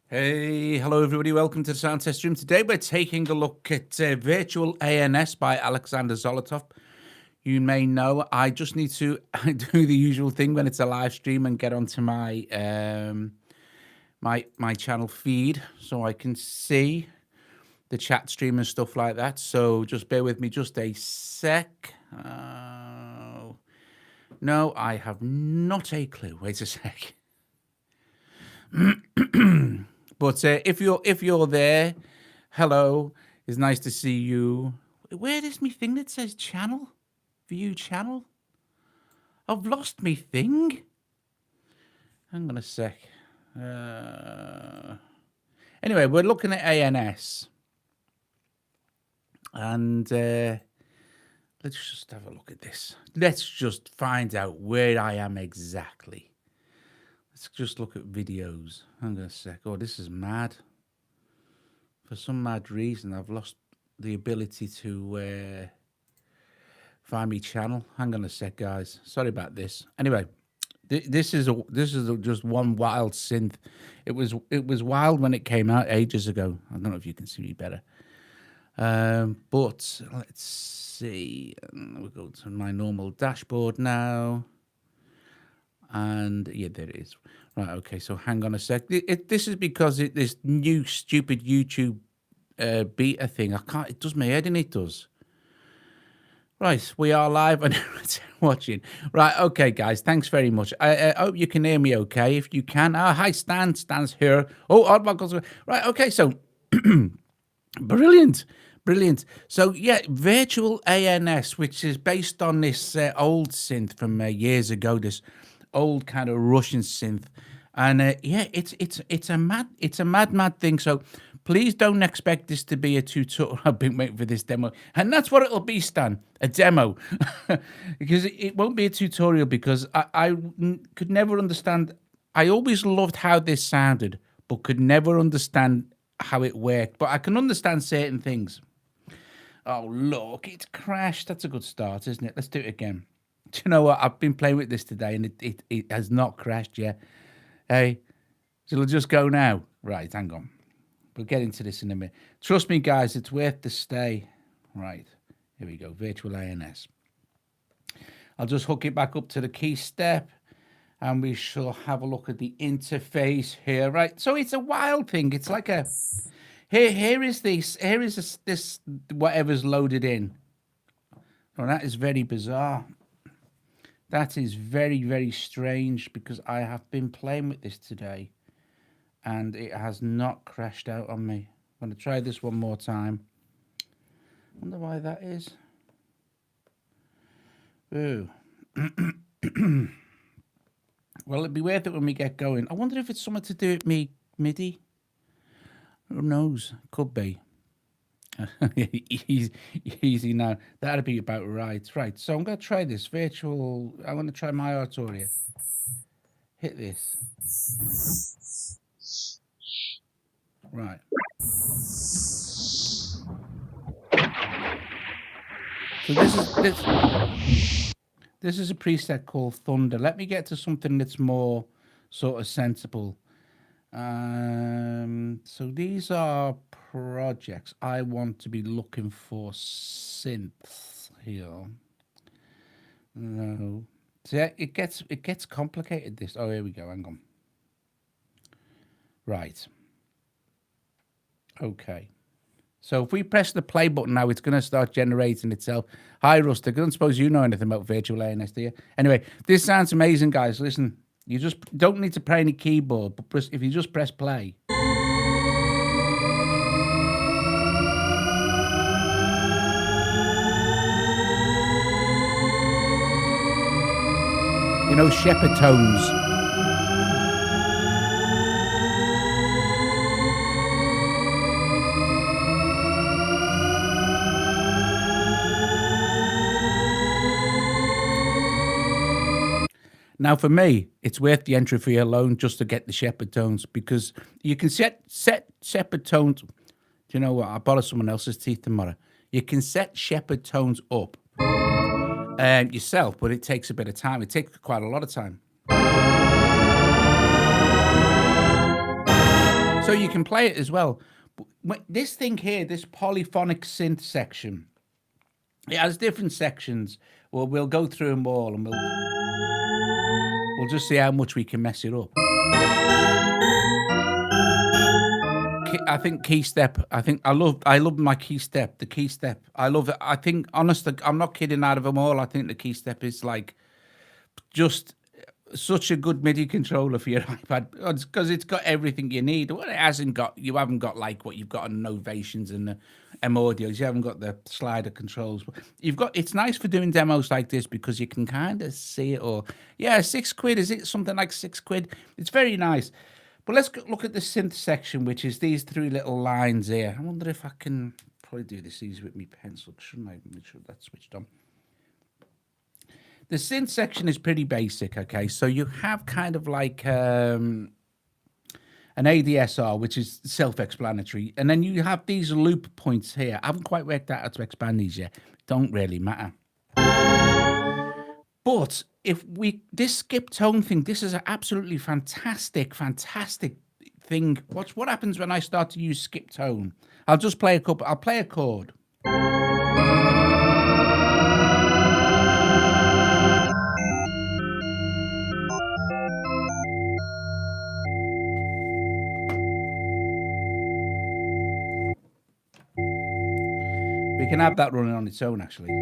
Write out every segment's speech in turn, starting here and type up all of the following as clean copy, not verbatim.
Hey, hello everybody, welcome to the Sound Test Room. Today we're taking a look at Virtual ANS by Alexander Zolotov. You may know I just need to do the usual thing when it's a live stream and get onto my my channel feed so I can see the chat stream and stuff like that. So just bear with me just a sec. No, I have not a clue. Wait a sec. But if you're there, hello. It's nice to see you. Where is me thing that says channel? View channel? I've lost me thing. Hang on a sec. Anyway, we're looking at ANS. And let's just have a look at this. Let's just find out where I am exactly. Let's just look at videos. Hang on a sec. Oh, this is mad. For some mad reason, I've lost the ability to find me channel. Hang on a sec, guys. Sorry about this. Anyway, this is just one wild synth. It was wild when it came out ages ago. I don't know if you can see me better. But let's see. We'll go to my normal dashboard now. And yeah, there it is. Right, okay, so hang on a sec. This is because this new stupid YouTube beta thing. It does my head in, it does. Right, we are live and watching. Right, okay, guys, thanks very much. I hope you can hear me okay. If you can, hi, Stan's here. Oh, Oddbuckles. Right, okay, so brilliant. So yeah, Virtual ANS, which is based on this old synth from years ago, this old kind of Russian synth, and yeah, it's a mad thing. So please don't expect this to be a tutorial. I've been waiting for this demo, and that's what it'll be, Stan, a demo, because it won't be a tutorial, because I could never understand. I always loved how this sounded, but could never understand how it worked. But I can understand certain things. Oh look, it's crashed. That's a good start, isn't it? Let's do it again. Do you know what? I've been playing with this today, and it has not crashed yet. Hey, so it'll just go now. Right, hang on. We'll get into this in a minute. Trust me, guys, it's worth the stay. Right, here we go. Virtual ANS. I'll just hook it back up to the key step, and we shall have a look at the interface here. Right, so it's a wild thing. It's like a here is this whatever's loaded in. Well, that is very bizarre. That is very strange, because I have been playing with this today and it has not crashed out on me. I'm going to try this one more time. Wonder why that is. Ooh. Well, it'd be worth it when we get going. I wonder if it's something to do with me MIDI. Who knows? Could be. Easy now. That'd be about right. Right. So I'm going to try this virtual. I'm going to try my oratoria. Hit this. Right. So this is a preset called Thunder. Let me get to something that's more sort of sensible. So these are projects. I want to be looking for synths here. No. See, it gets complicated, this. Oh, here we go. Hang on. Right. Okay. So if we press the play button now, it's going to start generating itself. Hi, Rust. I don't suppose you know anything about Virtual ANS, do you? Anyway, this sounds amazing, guys. Listen. You just don't need to play any keyboard, but if you just press play. You know, Shepard Tones. Now, for me, it's worth the entry fee alone just to get the Shepard Tones, because you can set Shepard Tones. Do you know what? I'll borrow someone else's teeth tomorrow. You can set Shepard Tones up yourself, but it takes a bit of time. It takes quite a lot of time. So you can play it as well. This thing here, this polyphonic synth section, it has different sections. Well, we'll go through them all and we'll just see how much we can mess it up. I think key step. I love my key step. The key step. I love it. I think honestly, I'm not kidding. Out of them all, I think the key step is like just such a good MIDI controller for your iPad because it's got everything you need. What it hasn't got, you haven't got like what you've got on Novations and the M Audios. You haven't got the slider controls. You've got. It's nice for doing demos like this because you can kind of see it. Or yeah, £6. Is it something like £6? It's very nice. But let's look at the synth section, which is these 3 little lines here. I wonder if I can probably do this easy with my pencil, shouldn't I? Make sure that's switched on. The synth section is pretty basic, okay? So you have kind of like an ADSR, which is self-explanatory. And then you have these loop points here. I haven't quite worked out how to expand these yet. Don't really matter. But this skip tone thing, this is an absolutely fantastic thing. What happens when I start to use skip tone? I'll just play I'll play a chord. We can have that running on its own, actually.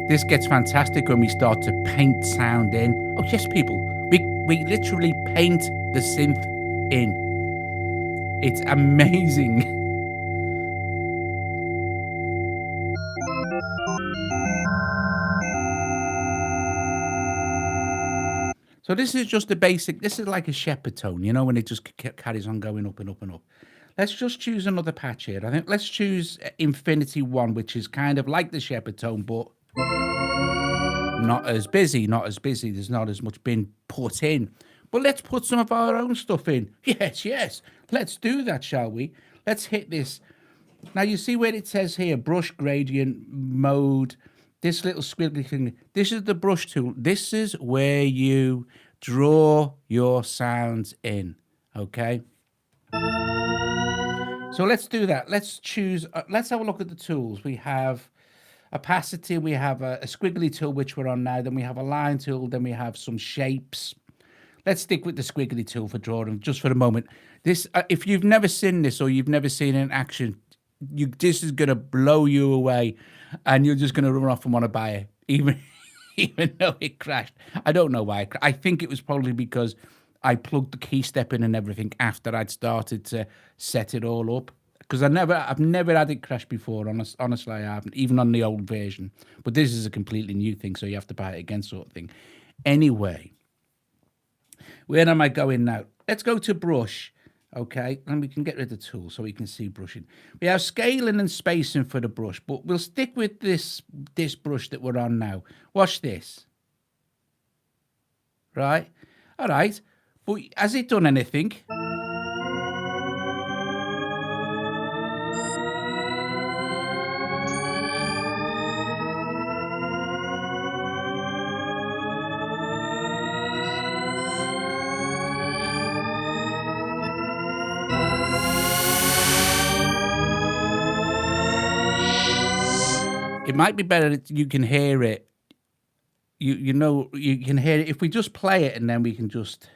This gets fantastic when we start to paint sound in. Oh, yes, people. We literally paint the synth in. It's amazing. So this is just a basic, this is like a Shepard tone, you know, when it just carries on going up and up and up. Let's just choose another patch here. I think let's choose Infinity 1, which is kind of like the Shepard tone, but not as busy. There's not as much been put in. But let's put some of our own stuff in. Yes. Let's do that, shall we? Let's hit this. Now, you see where it says here, brush gradient mode, this little squiggly thing. This is the brush tool. This is where you draw your sounds in, okay? So let's do that. Let's choose, let's have a look at the tools. We have opacity, we have a squiggly tool, which we're on now, then we have a line tool, then we have some shapes. Let's stick with the squiggly tool for drawing, just for a moment. This, if you've never seen this or you've never seen it in action, this is going to blow you away, and you're just going to run off and want to buy it, even though it crashed. I don't know why. I think it was probably because I plugged the key step in and everything after I'd started to set it all up. Because I've never had it crash before. Honestly, I haven't, even on the old version. But this is a completely new thing, so you have to buy it again, sort of thing. Anyway, where am I going now? Let's go to brush, okay? And we can get rid of the tool so we can see brushing. We have scaling and spacing for the brush, but we'll stick with this brush that we're on now. Watch this. Right? All right. But has it done anything? It might be better that you can hear it. You know, you can hear it. If we just play it and then we can just...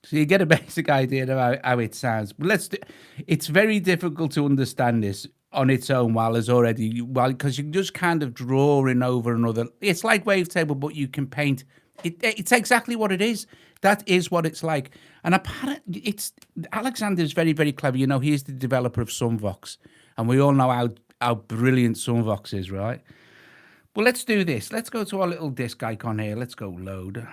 So you get a basic idea of how it sounds. But it's very difficult to understand this on its own because you're just kind of drawing over another. It's like wavetable, but you can paint. It's exactly what it is. That is what it's like. And apparently, Alexander is very, very clever. You know, he's the developer of Sunvox, and we all know how brilliant Sunvox is, right? Well, let's do this. Let's go to our little disk icon here. Let's go load.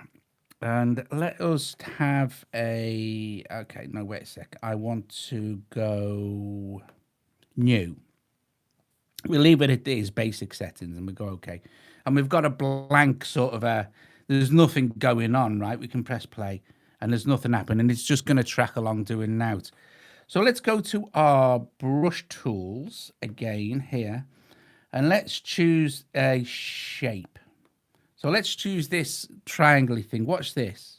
And let us have okay, no, wait a sec. I want to go new. We leave it at these basic settings and we go okay. And we've got a blank sort of there's nothing going on, right? We can press play and there's nothing happening. It's just going to track along doing notes. So let's go to our brush tools again here and let's choose a shape. So let's choose this triangle thing. Watch this.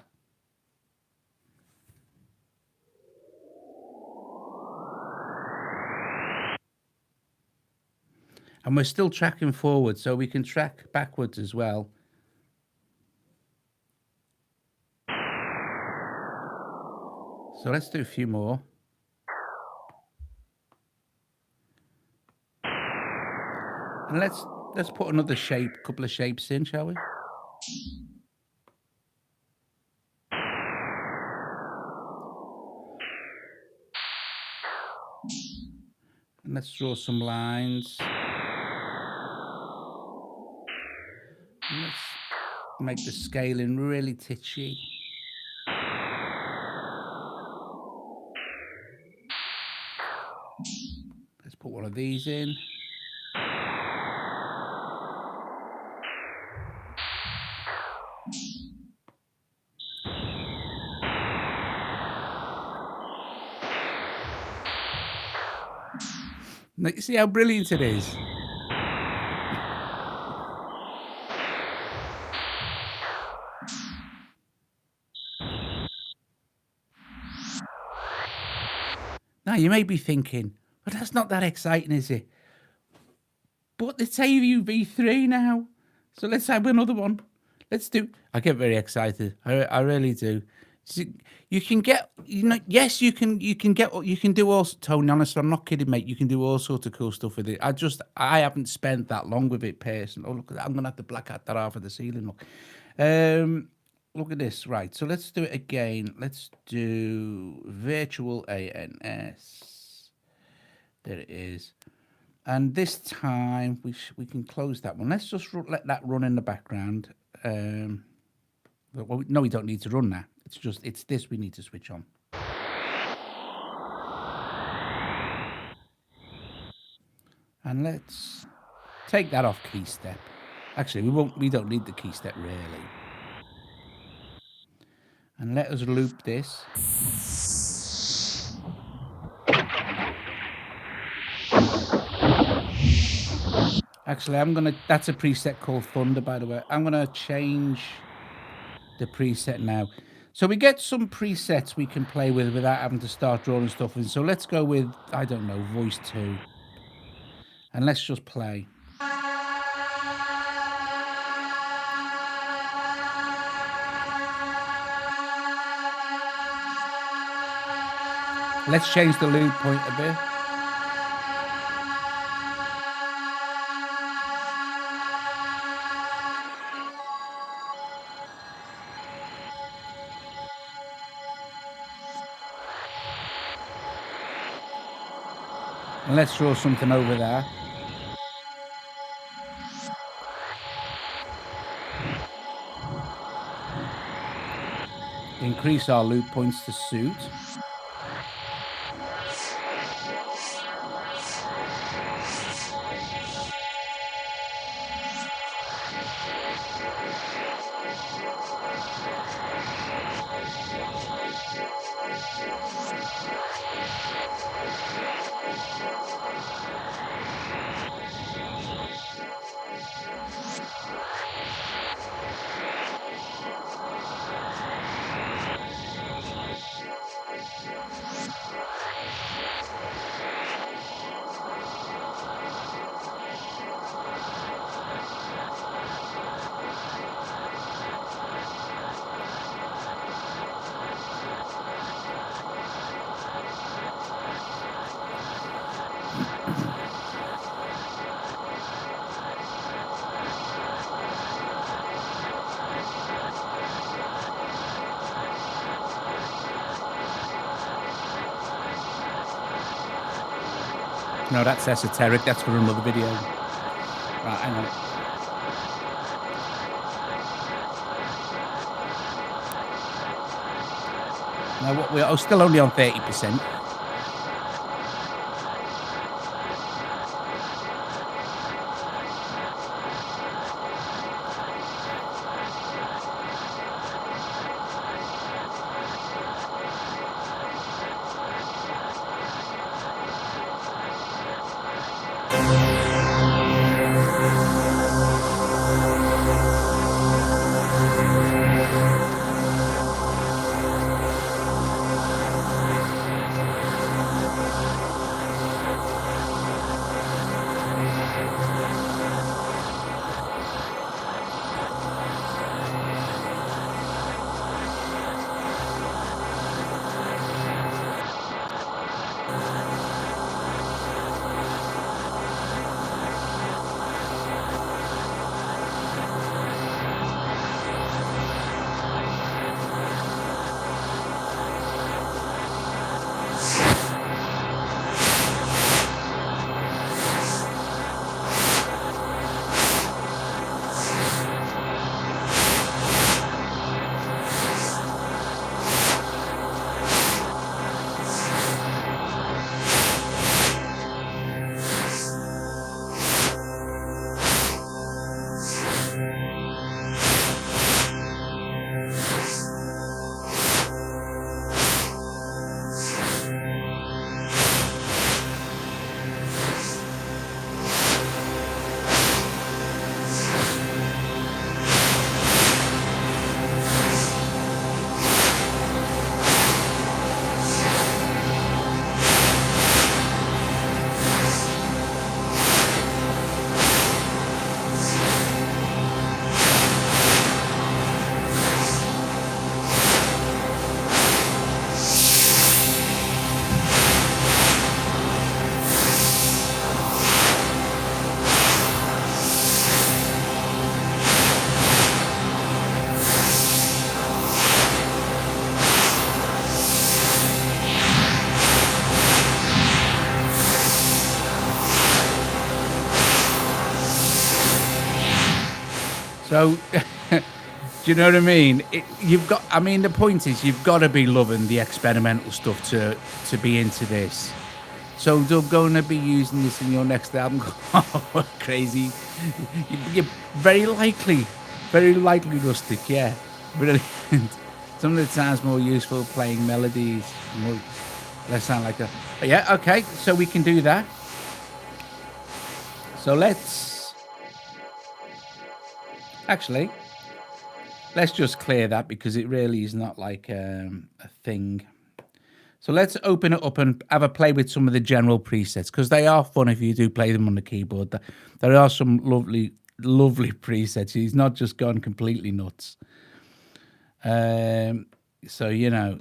And we're still tracking forward, so we can track backwards as well. So let's do a few more. And let's put another shape, couple of shapes in, shall we? And let's draw some lines. And let's make the scaling really titchy. Let's put one of these in. Now, you see how brilliant it is? Now, you may be thinking, but that's not that exciting, is it? But it's AUv3 now. So let's have another one. Let's do. I get very excited. I really do. You can get, yes, you can do all, Tony, honestly, I'm not kidding, mate. You can do all sorts of cool stuff with it. I haven't spent that long with it personally. Oh, look at that. I'm going to have to black out that half of the ceiling. Look. Look at this. Right. So let's do it again. Let's do Virtual ANS. There it is. And this time we can close that one. Let's just let that run in the background. Well, no, we don't need to run that. It's this we need to switch on. And let's take that off key step. Actually, we don't need the key step really. And let us loop this. Actually, that's a preset called Thunder, by the way. I'm gonna change the preset now. So we get some presets we can play with without having to start drawing stuff in. So let's go with, I don't know, voice 2. And let's just play. Let's change the loop point a bit. And let's draw something over there. Increase our loop points to suit. No, that's esoteric. That's for another video. Right, hang on. Now, what we're still only on 30%. So, do you know what I mean? You've got. I mean, the point is, you've got to be loving the experimental stuff to be into this. So they're going to be using this in your next album. Oh, crazy! You're very likely, Rustic. Yeah, brilliant. Some of the times more useful playing melodies. More, they sound like a. But yeah, okay. So we can do that. So let's actually let's just clear that because it really is not like a thing. So let's open it up and have a play with some of the general presets because they are fun if you do play them on the keyboard. There are some lovely presets. He's not just gone completely nuts. So, you know,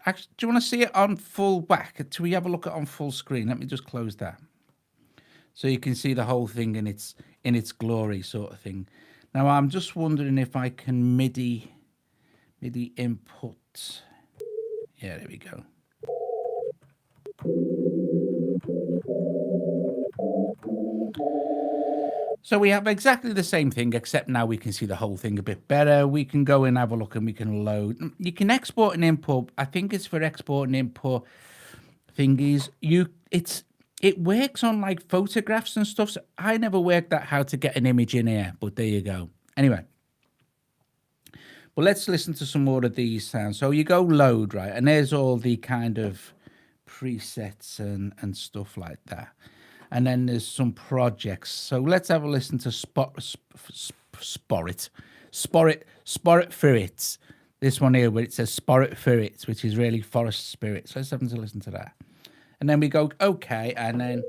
actually, do you want to see it on full whack? Do we have a look at on full screen? Let me just close that. So you can see the whole thing in its glory sort of thing. Now, I'm just wondering if I can MIDI input. Yeah, there we go. So we have exactly the same thing, except now we can see the whole thing a bit better. We can go and have a look and we can load. You can export and import. I think it's for export and import thingies. It works on like photographs and stuff. So I never worked out how to get an image in here, but there you go. Anyway. But let's listen to some more of these sounds. So you go load, right? And there's all the kind of presets and stuff like that. And then there's some projects. So let's have a listen to Sporit Ferrets. This one here where it says Sporit Ferrets, which is really forest spirits. So let's have to listen to that. And then we go, okay, and then...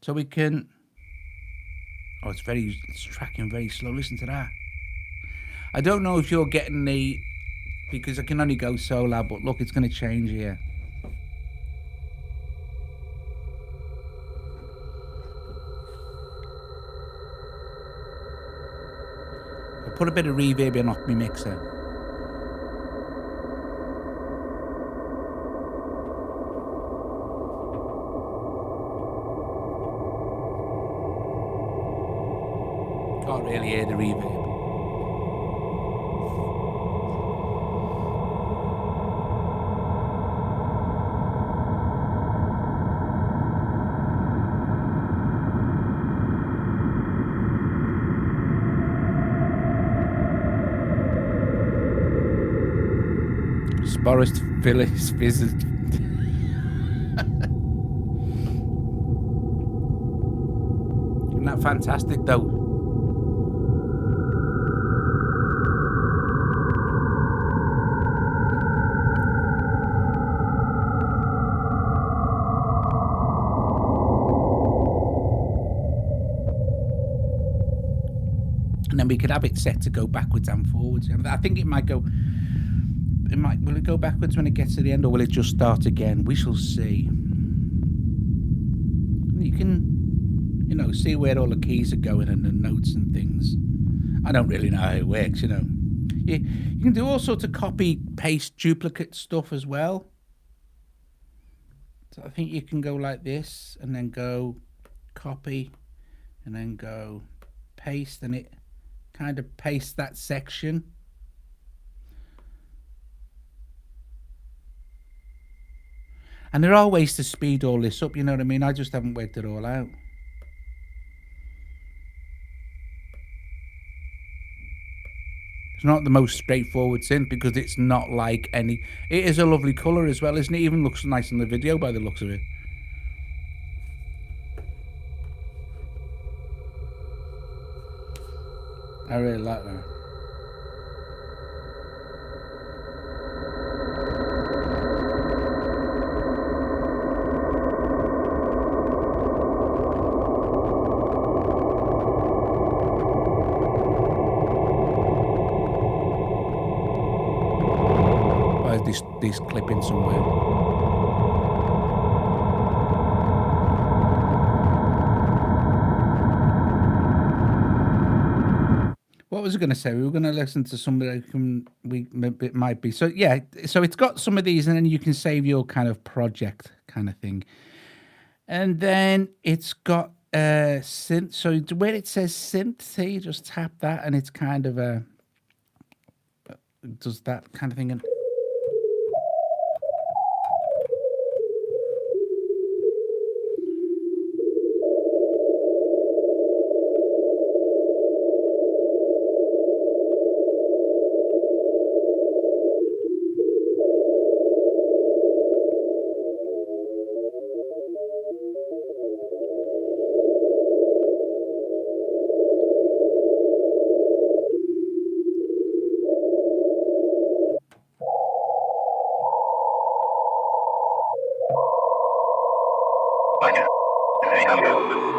So we can... Oh, it's tracking very slow. Listen to that. I don't know if you're getting the... Because I can only go so loud, but look, it's going to change here. I'll put a bit of reverb in off my mixer. Can't really hear the reverb. Forest Phyllis visit. Isn't that fantastic though? And then we could have it set to go backwards and forwards. I think it might go. Will it go backwards when it gets to the end, or will it just start again? We shall see. You can, you know, see where all the keys are going and the notes and things. I don't really know how it works, you know. You can do all sorts of copy, paste, duplicate stuff as well. So I think you can go like this and then go copy and then go paste, and it kind of pastes that section. And there are ways to speed all this up, you know what I mean? I just haven't worked it all out. It's not the most straightforward synth because it's not like any... It is a lovely colour as well, isn't it? It even looks nice in the video by the looks of it. I really like that. This clip in somewhere. What was I going to say? We were going to listen to somebody it might be. So yeah, so it's got some of these, and then you can save your kind of project kind of thing. And then it's got synth. So where it says synth, see, you just tap that, and it's kind of does that kind of thing. And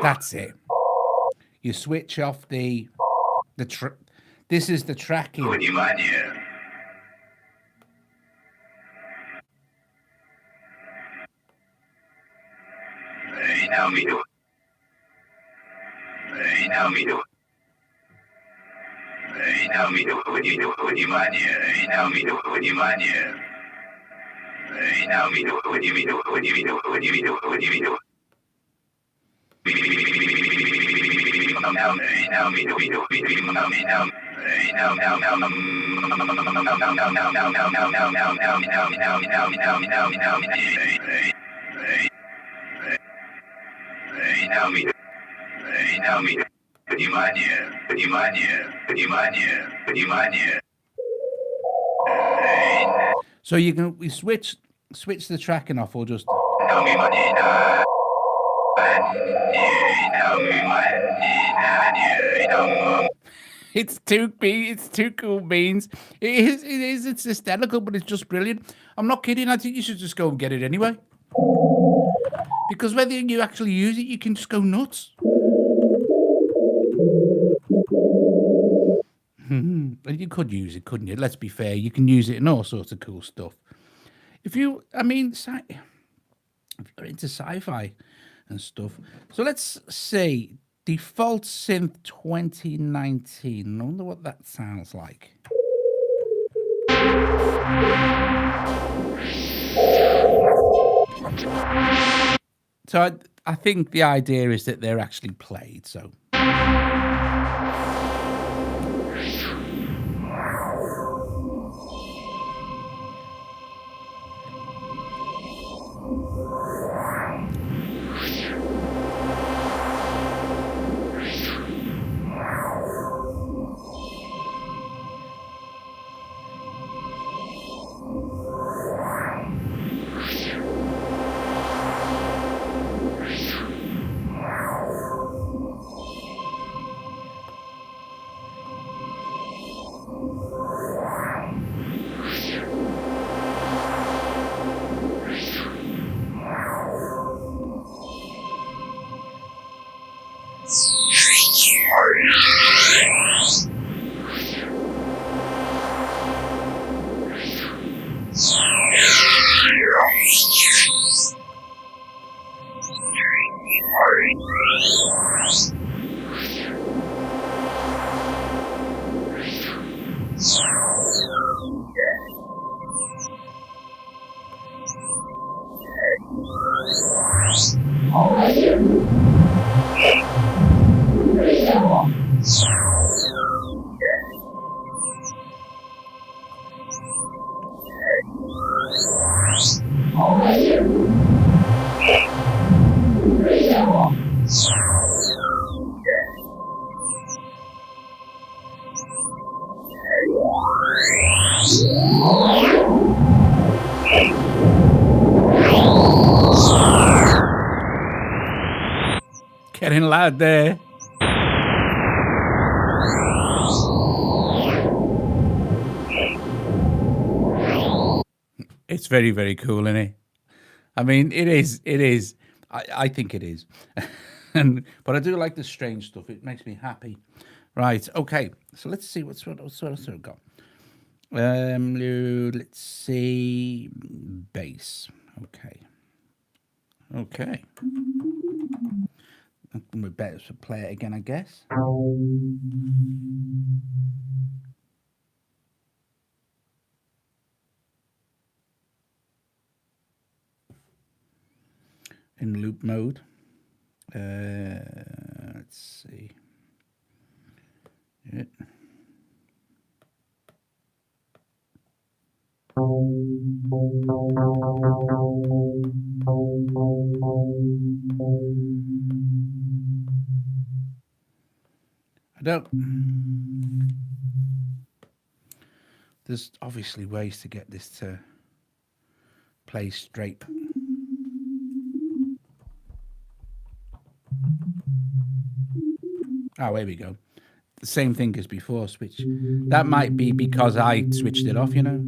that's it. You switch off the this is the tracking. So you can switch the tracking off, or just it's too cool beans. It is it's hysterical, but it's just brilliant. I'm not kidding. I think you should just go and get it anyway, because whether you actually use it, you can just go nuts. And you could use it, couldn't you? Let's be fair. You can use it in all sorts of cool stuff. If you're into sci-fi and stuff. So let's see. Default Synth 2019. I wonder what that sounds like. So I think the idea is that they're actually played. So. Getting loud there. It's very, very cool, isn't it? I mean, it is. I think it is. But I do like the strange stuff. It makes me happy. Right. Okay. So let's see what else we've got. Let's see. Bass. Okay. We better play it again, I guess. In loop mode. Let's see. Yeah. I don't. There's obviously ways to get this to play straight. Oh, here we go. The same thing as before, switch. That might be because I switched it off, you know.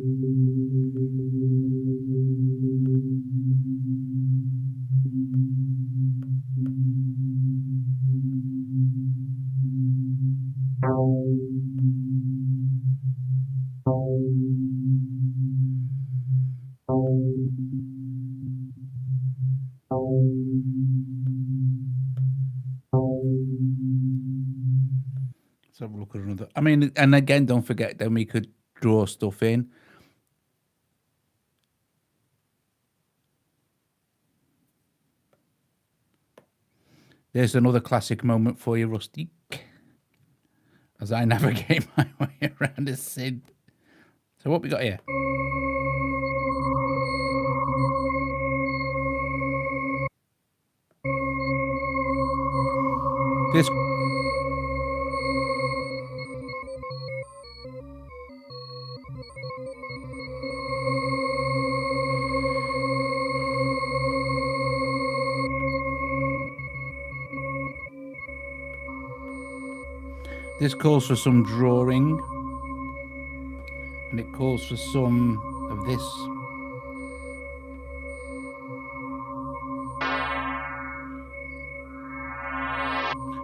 Let's have a look at another. I mean, and again, don't forget, then we could draw stuff in. There's another classic moment for you, Rusty, as I navigate my way around a synth. So what we got here? This calls for some drawing, and it calls for some of this.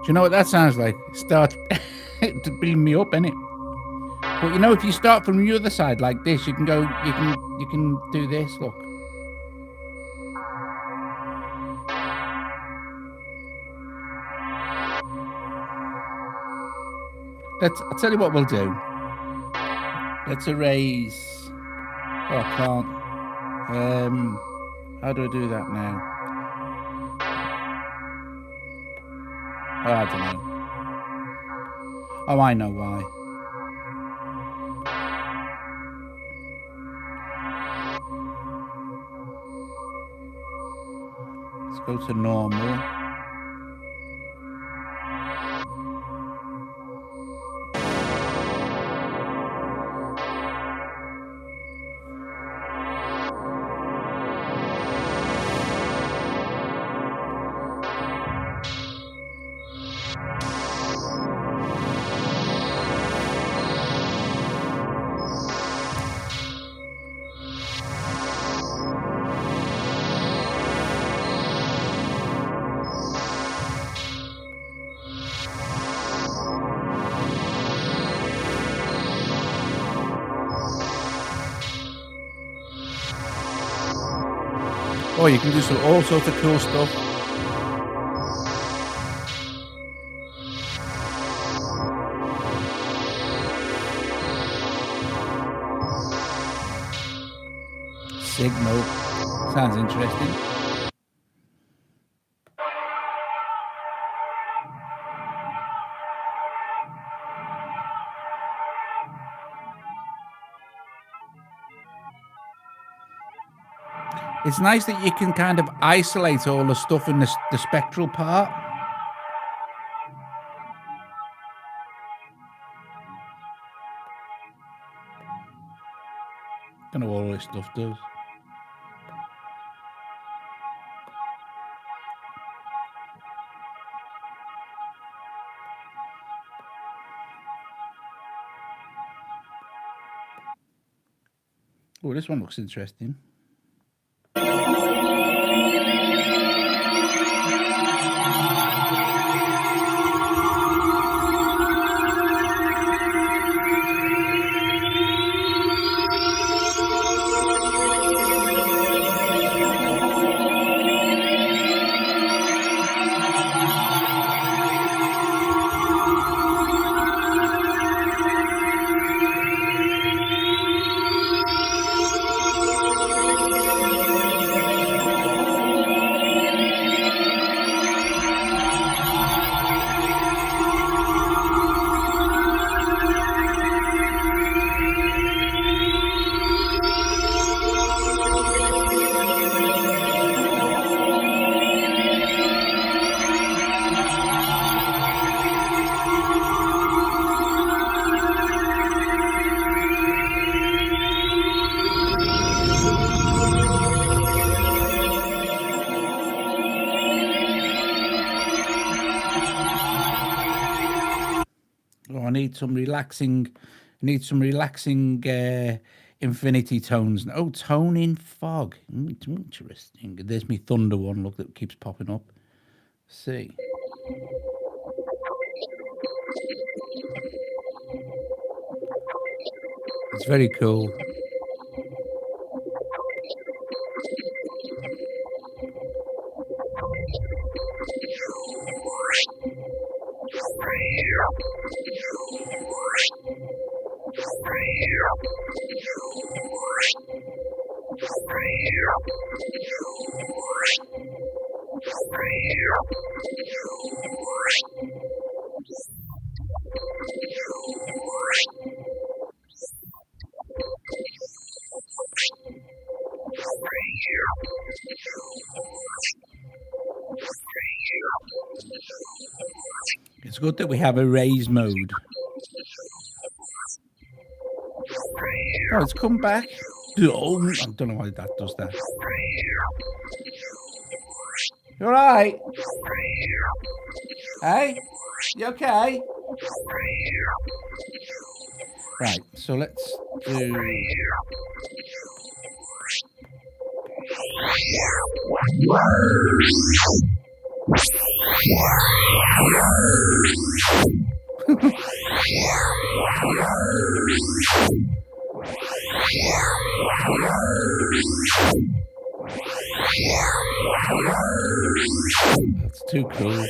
Do you know what that sounds like? Start to build me up, innit? But you know, if you start from the other side like this, you can go. You can do this. Look. I'll tell you what we'll do. Let's erase. Oh, I can't. How do I do that now? Oh, I don't know. Oh, I know why. Let's go to normal. Oh, you can do all sorts of cool stuff. Signal. Sounds interesting. It's nice that you can kind of isolate all the stuff in the spectral part. Don't know what all this stuff does. Oh, this one looks interesting. need some relaxing. Infinity tones. Oh, tone in fog. It's interesting. There's me thunder one. Look, that keeps popping up. See. It's very cool. It's good that we have a raise mode. Oh, it's come back. Oh, I don't know why that does that. You all right? Hey? You okay? Right, so let's do... That's too cool.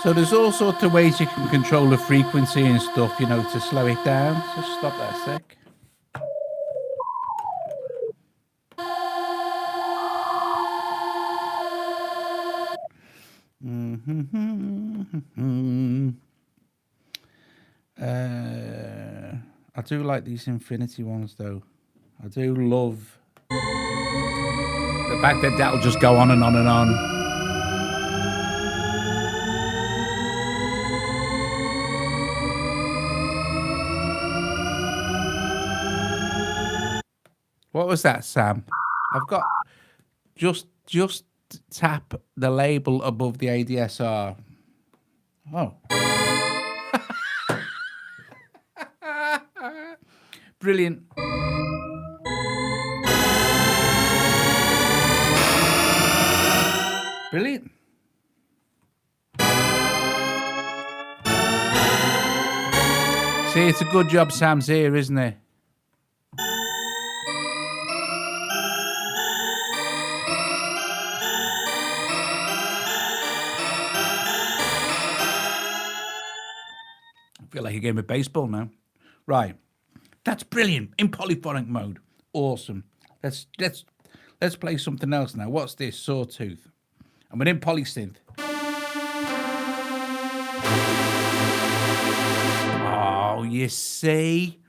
So there's all sorts of ways you can control the frequency and stuff, you know, to slow it down. So stop that a sec. I do like these infinity ones though. I do love the fact that that'll just go on and on and on. What was that, Sam? I've got just tap the label above the ADSR. Oh. Brilliant. Brilliant. See, it's a good job Sam's here, isn't it? I feel like a game of baseball now. Right. That's brilliant. In polyphonic mode. Awesome. Let's play something else now. What's this? Sawtooth. And we're in polysynth. Oh, you see?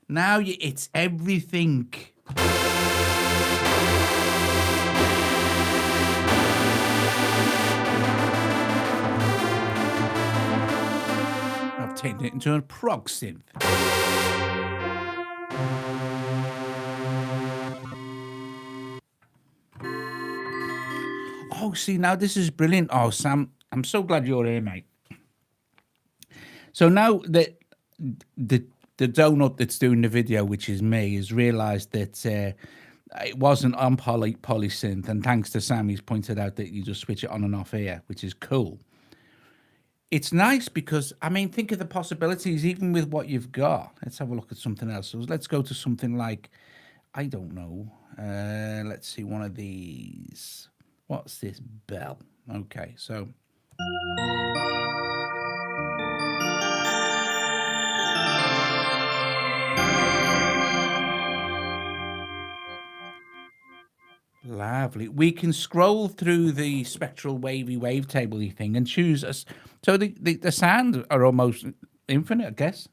Now it's everything. I've taken it into a prog synth. Oh, see, now this is brilliant. Oh, Sam, I'm so glad you're here, mate. So now that the donut that's doing the video, which is me, has realised that it wasn't on polysynth, and thanks to Sam, he's pointed out that you just switch it on and off here, which is cool. It's nice because, I mean, think of the possibilities, even with what you've got. Let's have a look at something else. So let's go to something like, I don't know. Let's see, one of these. What's this? Bell. Okay, so. Lovely. We can scroll through the spectral wavy wavetable thing and choose us. So the sounds are almost infinite, I guess.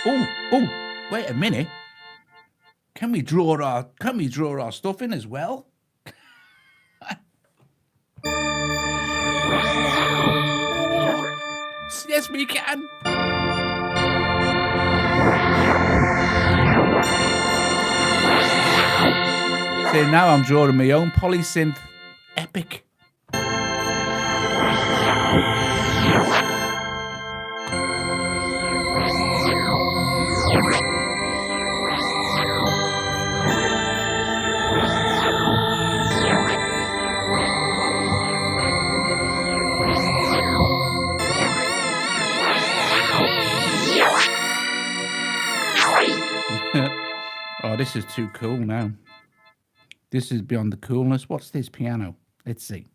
Oh, wait a minute. Can we draw our stuff in as well? Yes, we can. See, now I'm drawing my own polysynth epic. Oh, this is too cool now. This is beyond the coolness. What's this piano? Let's see.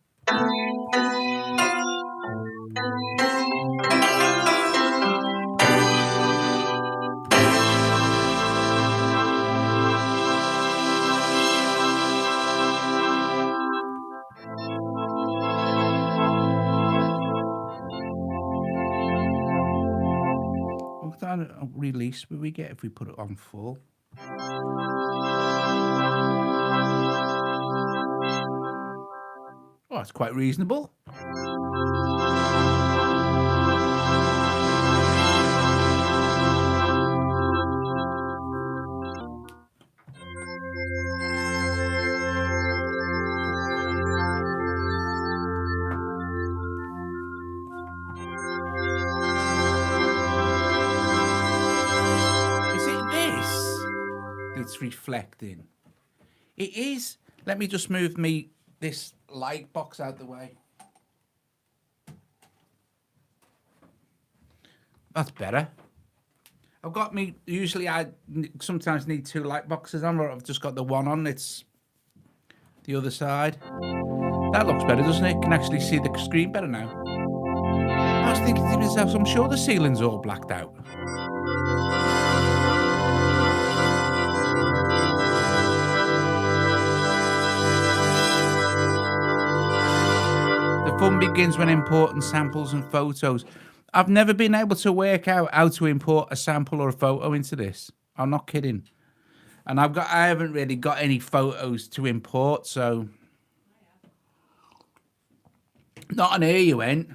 What kind of release will we get if we put it on full? Oh, it's quite reasonable. Is it this that's reflecting? It is. Let me just move this light box out the way. That's better. I've got me. Usually, I sometimes need two light boxes on, or I've just got the one on. It's the other side. That looks better, doesn't it? Can actually see the screen better now. I was thinking to myself, I'm sure the ceiling's all blacked out. The fun begins when importing samples and photos. I've never been able to work out how to import a sample or a photo into this. I'm not kidding. And I haven't really got any photos to import, so not on here you went.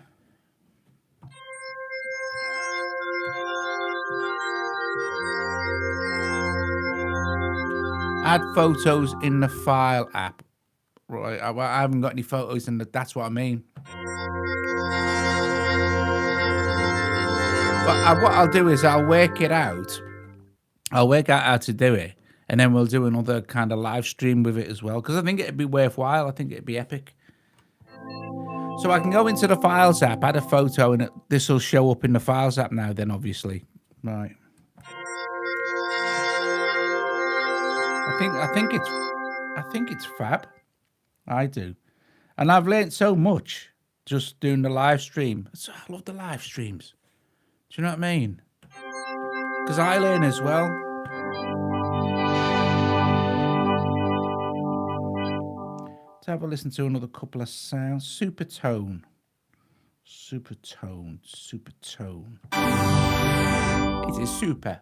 Add photos in the file app. Right, I haven't got any photos in that's what I mean. But what I'll do is I'll work out how to do it, and then we'll do another kind of live stream with it as well, because I think it'd be worthwhile. I think it'd be epic. So I can go into the Files app, add a photo, and this will show up in the Files app now then, obviously. Right. I think it's fab. I do. And I've learned so much just doing the live stream. I love the live streams. Do you know what I mean? Because I learn as well. Let's have a listen to another couple of sounds. Supertone. It is super.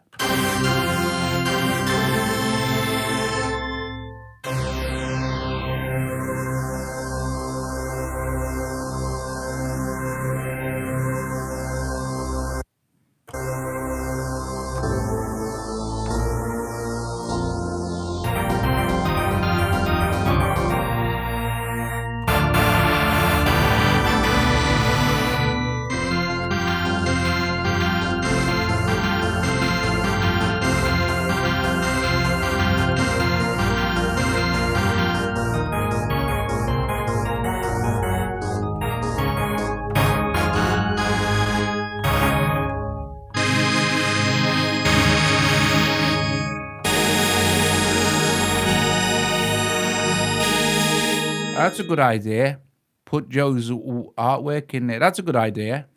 That's a good idea. Put Joe's artwork in there. That's a good idea.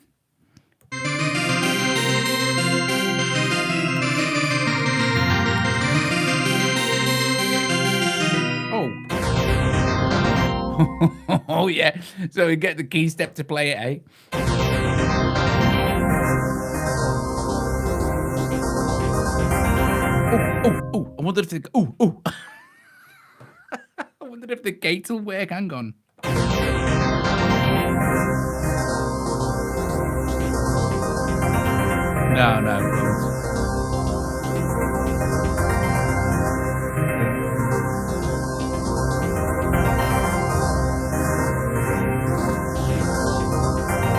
Oh. Oh, yeah. So we get the key step to play it, eh? I wonder if the ooh. I wonder if the gate will work. Hang on. No, no, it won't.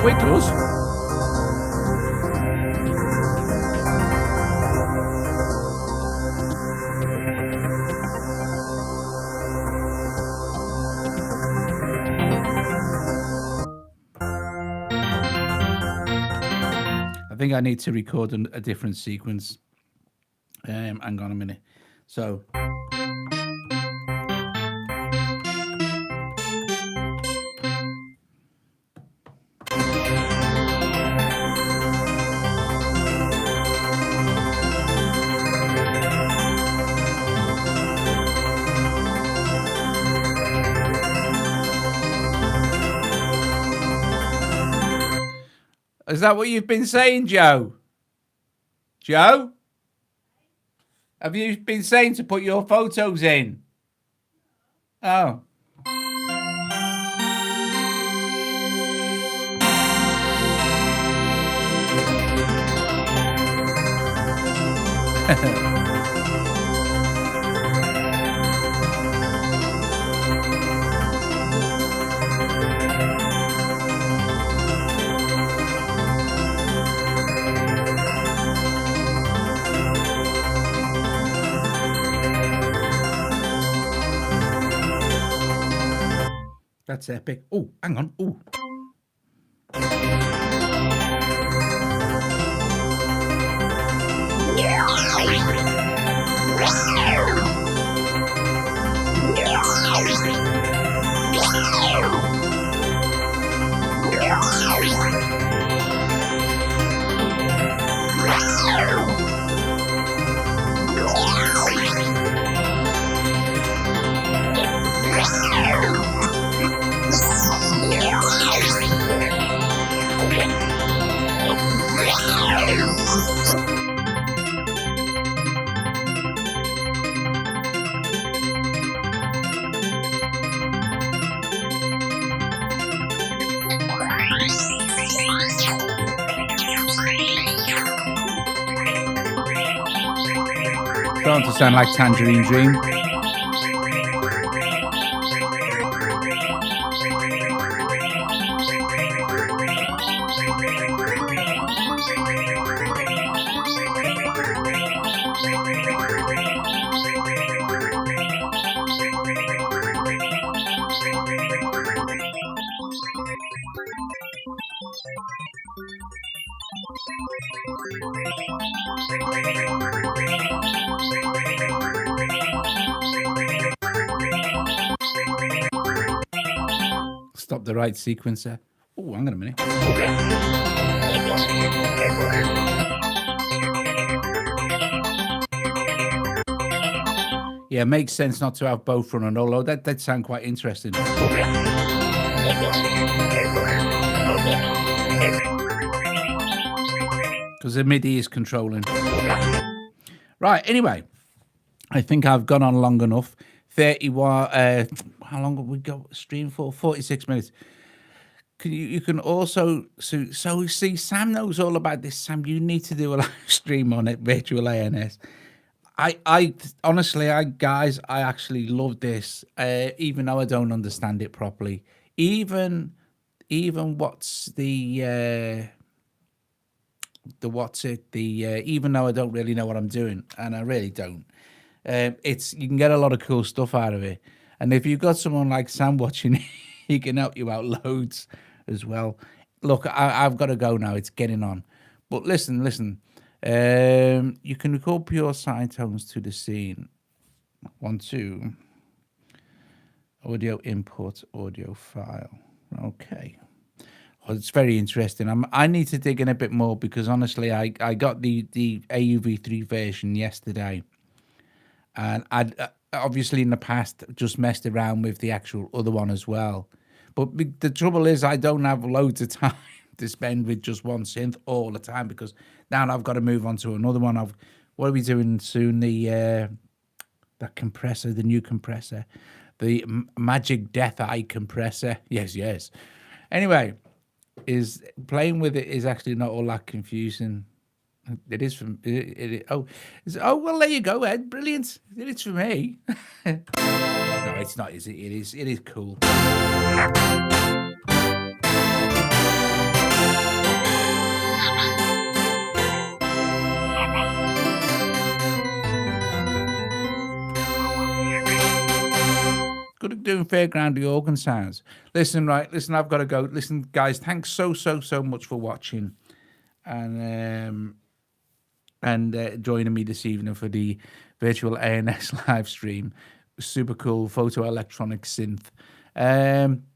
Oh, it does. I think I need to record a different sequence. Hang on a minute. So. Is that what you've been saying, Joe? Joe? Have you been saying to put your photos in? Oh. That's epic. Oh, hang on. Oh. Starting to sound like Tangerine Dream. Stop the right sequencer. Oh, hang on a minute. Yeah, it makes sense not to have both running, although that'd sound quite interesting. Because the MIDI is controlling. Right, anyway, I think I've gone on long enough. 31, how long have we got stream for? 46 minutes. You can also, so see, Sam knows all about this. Sam, you need to do a live stream on it, Virtual ANS. I honestly, guys, I actually love this, even though I don't understand it properly. Even what's even though I don't really know what I'm doing, and I really don't. You can get a lot of cool stuff out of it, and if you've got someone like Sam watching, he can help you out loads as well. Look, I've got to go now. It's getting on, but listen. You can record pure sine tones to the scene. 1, 2. Audio input, audio file. Okay. Well, it's very interesting. I need to dig in a bit more because honestly, I got the AUv3 version yesterday. And I'd obviously in the past just messed around with the actual other one as well. But the trouble is I don't have loads of time to spend with just one synth all the time because now I've got to move on to another one. What are we doing soon? The that compressor, the new compressor, the Magic Death Eye compressor. Yes, yes. Anyway, is playing with it is actually not all that confusing. It is from oh well, there you go, Ed. Brilliant. It is for me. No, it's not. Is it? It is. It is cool. Good at doing fairgroundy organ sounds. Listen, right. Listen, I've got to go. Listen, guys. Thanks so much for watching, and joining me this evening for the Virtual ANS live stream. Super cool Photoelectronic Synth.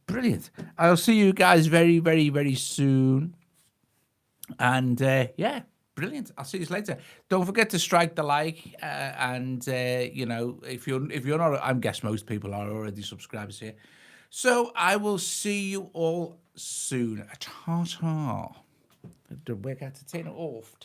Brilliant. I'll see you guys very, very, very soon. And yeah, brilliant. I'll see you later. Don't forget to strike the like. And you know, if you're not, I guess most people are already subscribers here. So I will see you all soon. Ta-ta. The work out to turn it off.